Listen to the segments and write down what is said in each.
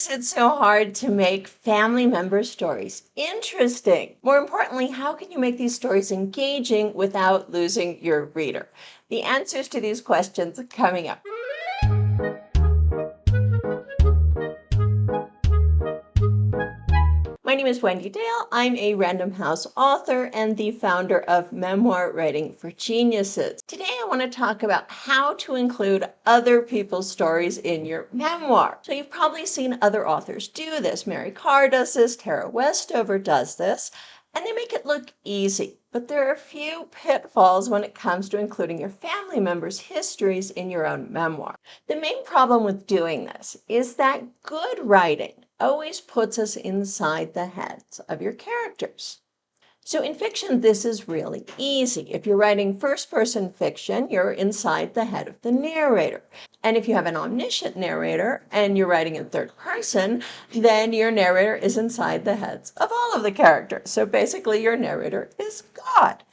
It's so hard to make family member stories interesting? More importantly, how can you make these stories engaging without losing your reader? The answers to these questions are coming up. My name is Wendy Dale. I'm a Random House author and the founder of Memoir Writing for Geniuses. Today I want to talk about how to include other people's stories in your memoir. So you've probably seen other authors do this. Mary Karr does this, Tara Westover does this, and they make it look easy. But there are a few pitfalls when it comes to including your family members' histories in your own memoir. The main problem with doing this is that good writing always puts us inside the heads of your characters. So in fiction, this is really easy. If you're writing first-person fiction, you're inside the head of the narrator. And if you have an omniscient narrator and you're writing in third person, then your narrator is inside the heads of all of the characters. So basically, your narrator is God.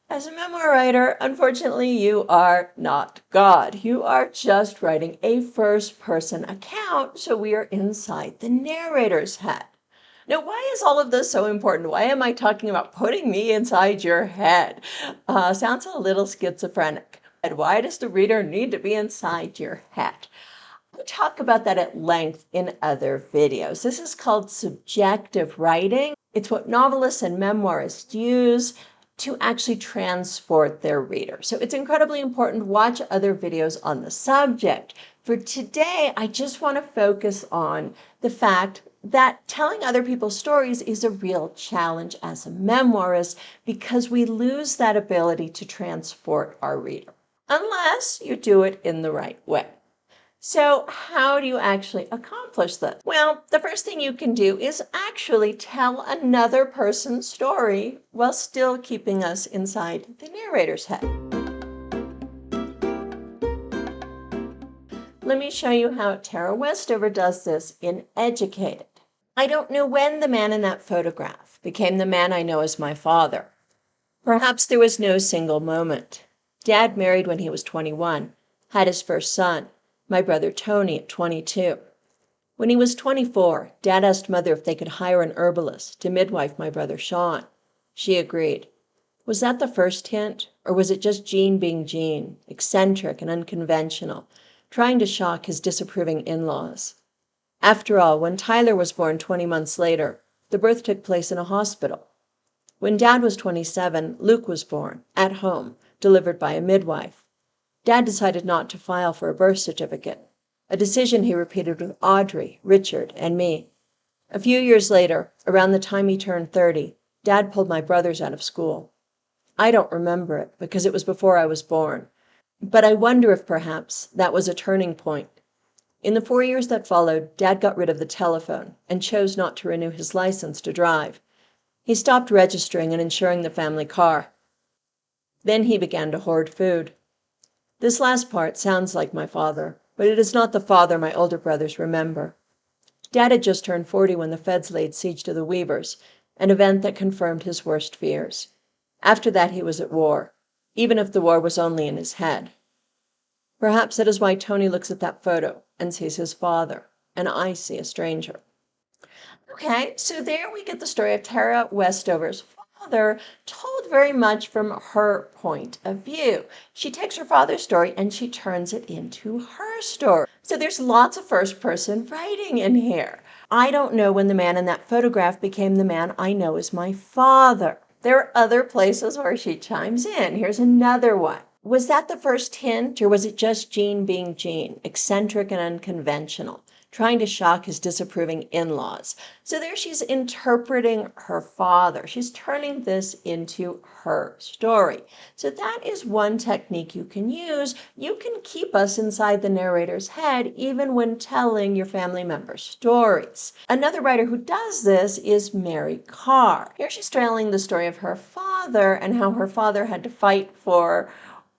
As a memoir writer, unfortunately, you are not God. You are just writing a first-person account, so we are inside the narrator's head. Now, why is all of this so important? Why am I talking about putting me inside your head? Sounds a little schizophrenic. And why does the reader need to be inside your head? We'll talk about that at length in other videos. This is called subjective writing. It's what novelists and memoirists use to actually transport their reader. So it's incredibly important to watch other videos on the subject. For today, I just want to focus on the fact that telling other people's stories is a real challenge as a memoirist because we lose that ability to transport our reader, unless you do it in the right way. So how do you actually accomplish this? Well, the first thing you can do is actually tell another person's story while still keeping us inside the narrator's head. Let me show you how Tara Westover does this in Educated. I don't know when the man in that photograph became the man I know as my father. Perhaps there was no single moment. Dad married when he was 21, had his first son, my brother Tony, at 22. When he was 24, Dad asked Mother if they could hire an herbalist to midwife my brother Sean. She agreed. Was that the first hint, or was it just Gene being Gene, eccentric and unconventional, trying to shock his disapproving in-laws? After all, when Tyler was born 20 months later, the birth took place in a hospital. When Dad was 27, Luke was born, at home, delivered by a midwife. Dad decided not to file for a birth certificate, a decision he repeated with Audrey, Richard, and me. A few years later, around the time he turned 30, Dad pulled my brothers out of school. I don't remember it because it was before I was born, but I wonder if perhaps that was a turning point. In the 4 years that followed, Dad got rid of the telephone and chose not to renew his license to drive. He stopped registering and insuring the family car. Then he began to hoard food. This last part sounds like my father, but it is not the father my older brothers remember. Dad had just turned 40 when the feds laid siege to the Weavers, an event that confirmed his worst fears. After that, he was at war, even if the war was only in his head. Perhaps that is why Tony looks at that photo and sees his father, and I see a stranger. Okay, so there we get the story of Tara Westover's father, told very much from her point of view. She takes her father's story and she turns it into her story. So there's lots of first-person writing in here. I don't know when the man in that photograph became the man I know as my father. There are other places where she chimes in. Here's another one. Was that the first hint, or was it just Gene being Gene, eccentric and unconventional, trying to shock his disapproving in-laws? So there she's interpreting her father. She's turning this into her story. So that is one technique you can use. You can keep us inside the narrator's head even when telling your family members' stories. Another writer who does this is Mary Karr. Here she's telling the story of her father and how her father had to fight for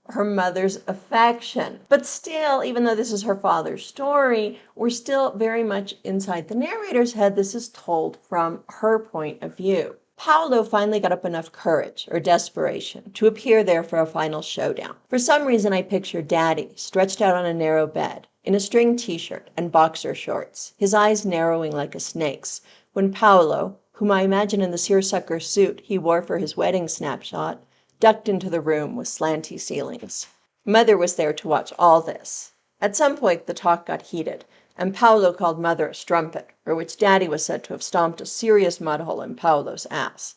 her mother's affection. But still, even though this is her father's story, we're still very much inside the narrator's head. This is told from her point of view. Paolo finally got up enough courage or desperation to appear there for a final showdown. For some reason, I picture Daddy stretched out on a narrow bed in a string t-shirt and boxer shorts, his eyes narrowing like a snake's, when Paolo, whom I imagine in the seersucker suit he wore for his wedding snapshot, ducked into the room with slanty ceilings. Mother was there to watch all this. At some point, the talk got heated, and Paolo called Mother a strumpet, for which Daddy was said to have stomped a serious mud hole in Paolo's ass.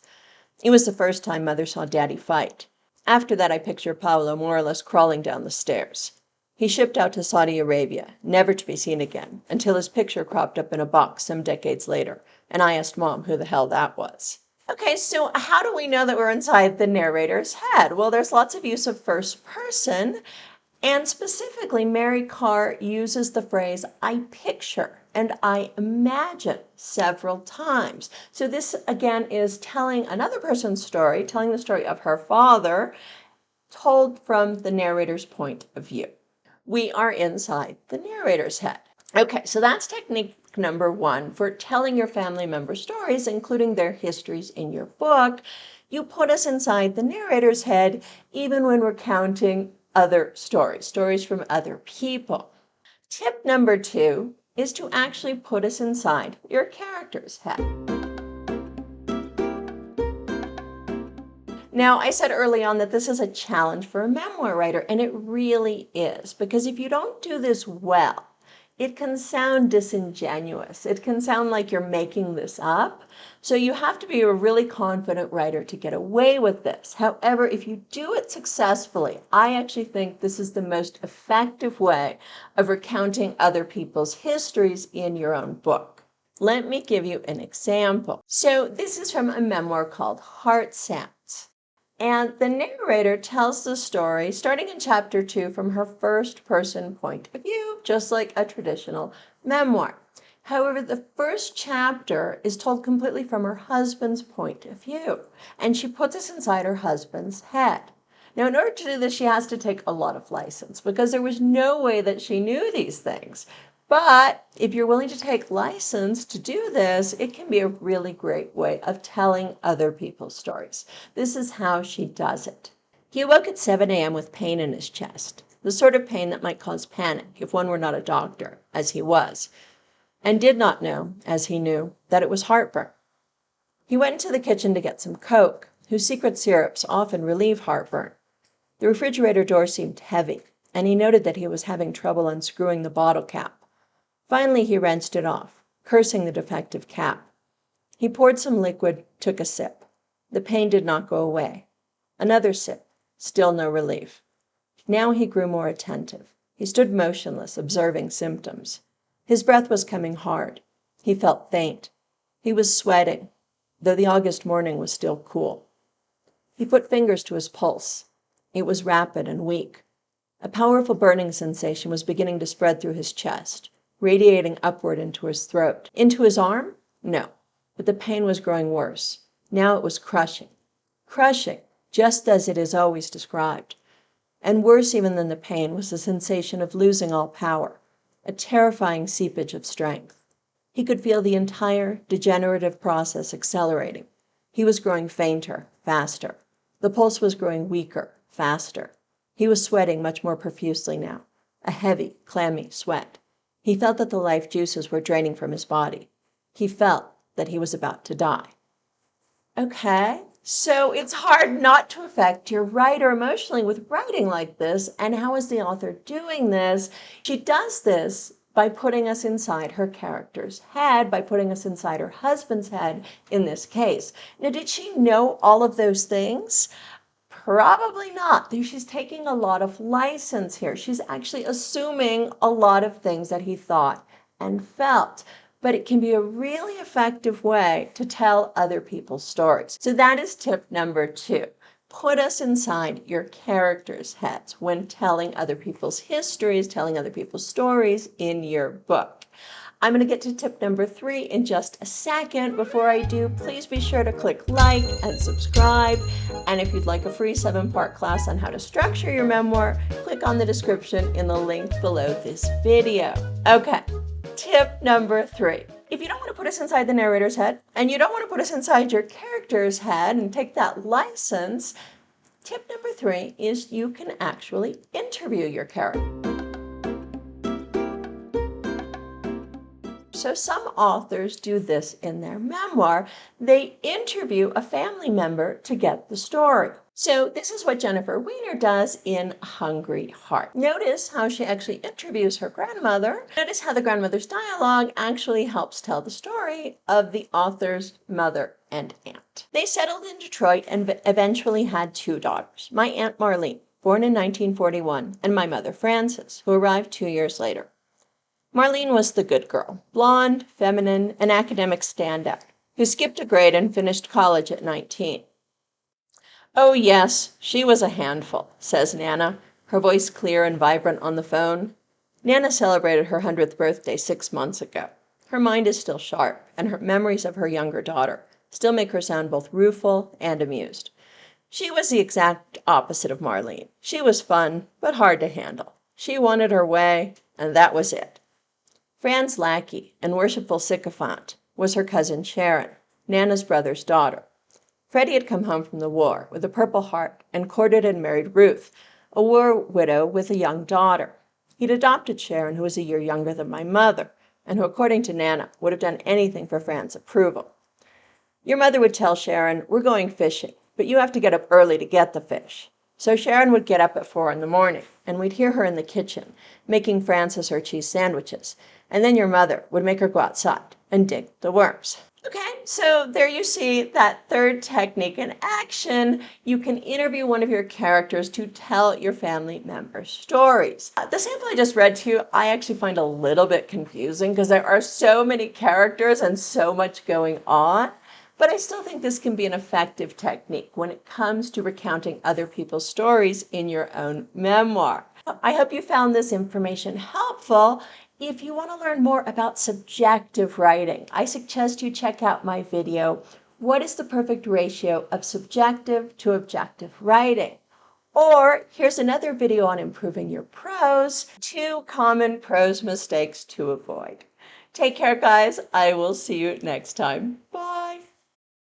It was the first time Mother saw Daddy fight. After that, I picture Paolo more or less crawling down the stairs. He shipped out to Saudi Arabia, never to be seen again, until his picture cropped up in a box some decades later, and I asked Mom who the hell that was. Okay, so how do we know that we're inside the narrator's head? Well, there's lots of use of first person, and specifically, Mary Karr uses the phrase, I picture and I imagine several times. So this, again, is telling another person's story, telling the story of her father, told from the narrator's point of view. We are inside the narrator's head. Okay, so that's technique number one for telling your family member stories, including their histories in your book. You put us inside the narrator's head, even when we're counting other stories from other people. Tip number two is to actually put us inside your character's head. Now, I said early on that this is a challenge for a memoir writer, and it really is, because if you don't do this well, it can sound disingenuous. It can sound like you're making this up. So you have to be a really confident writer to get away with this. However, if you do it successfully, I actually think this is the most effective way of recounting other people's histories in your own book. Let me give you an example. So this is from a memoir called Heart Sounds. And the narrator tells the story, starting in chapter 2, from her first-person point of view, just like a traditional memoir. However, the first chapter is told completely from her husband's point of view, and she puts us inside her husband's head. Now, in order to do this, she has to take a lot of license, because there was no way that she knew these things. But if you're willing to take license to do this, it can be a really great way of telling other people's stories. This is how she does it. He awoke at 7 a.m. with pain in his chest, the sort of pain that might cause panic if one were not a doctor, as he was, and did not know, as he knew, that it was heartburn. He went into the kitchen to get some Coke, whose secret syrups often relieve heartburn. The refrigerator door seemed heavy, and he noted that he was having trouble unscrewing the bottle cap. Finally, he wrenched it off, cursing the defective cap. He poured some liquid, took a sip. The pain did not go away. Another sip, still no relief. Now he grew more attentive. He stood motionless, observing symptoms. His breath was coming hard. He felt faint. He was sweating, though the August morning was still cool. He put fingers to his pulse. It was rapid and weak. A powerful burning sensation was beginning to spread through his chest, radiating upward into his throat. Into his arm? No, but the pain was growing worse. Now it was crushing. Crushing, just as it is always described. And worse even than the pain was the sensation of losing all power, a terrifying seepage of strength. He could feel the entire degenerative process accelerating. He was growing fainter, faster. The pulse was growing weaker, faster. He was sweating much more profusely now, a heavy, clammy sweat. He felt that the life juices were draining from his body. He felt that he was about to die. Okay, so it's hard not to affect your writer emotionally with writing like this. And how is the author doing this? She does this by putting us inside her character's head, by putting us inside her husband's head in this case. Now, did she know all of those things? Probably not. She's taking a lot of license here. She's actually assuming a lot of things that he thought and felt. But it can be a really effective way to tell other people's stories. So that is tip number 2. Put us inside your characters' heads when telling other people's histories, telling other people's stories in your book. I'm going to get to tip number 3 in just a second. Before I do, please be sure to click like and subscribe. And if you'd like a free 7-part class on how to structure your memoir, click on the description in the link below this video. Okay, tip number 3. if you don't want to put us inside the narrator's head and you don't want to put us inside your character's head and take that license, tip number 3 is you can actually interview your character. So some authors do this in their memoir. They interview a family member to get the story. So this is what Jennifer Weiner does in Hungry Heart. Notice how she actually interviews her grandmother. Notice how the grandmother's dialogue actually helps tell the story of the author's mother and aunt. They settled in Detroit and eventually had 2 daughters. My Aunt Marlene, born in 1941, and my mother Frances, who arrived 2 years later. Marlene was the good girl, blonde, feminine, an academic standout, who skipped a grade and finished college at 19. Oh, yes, she was a handful, says Nana, her voice clear and vibrant on the phone. Nana celebrated her 100th birthday 6 months ago. Her mind is still sharp, and her memories of her younger daughter still make her sound both rueful and amused. She was the exact opposite of Marlene. She was fun, but hard to handle. She wanted her way, and that was it. Fran's lackey and worshipful sycophant was her cousin Sharon, Nana's brother's daughter. Freddie had come home from the war with a Purple Heart and courted and married Ruth, a war widow with a young daughter. He'd adopted Sharon, who was a year younger than my mother, and who, according to Nana, would have done anything for Fran's approval. Your mother would tell Sharon, "We're going fishing, but you have to get up early to get the fish." So Sharon would get up at 4 in the morning, and we'd hear her in the kitchen, making Frances her cheese sandwiches, and then your mother would make her go outside and dig the worms. Okay, so there you see that third technique in action. You can interview one of your characters to tell your family members' stories. The sample I just read to you, I actually find a little bit confusing because there are so many characters and so much going on. But I still think this can be an effective technique when it comes to recounting other people's stories in your own memoir. I hope you found this information helpful. If you want to learn more about subjective writing, I suggest you check out my video, What is the Perfect Ratio of Subjective to Objective Writing? Or here's another video on improving your prose, 2 common prose mistakes to avoid. Take care, guys. I will see you next time. Bye.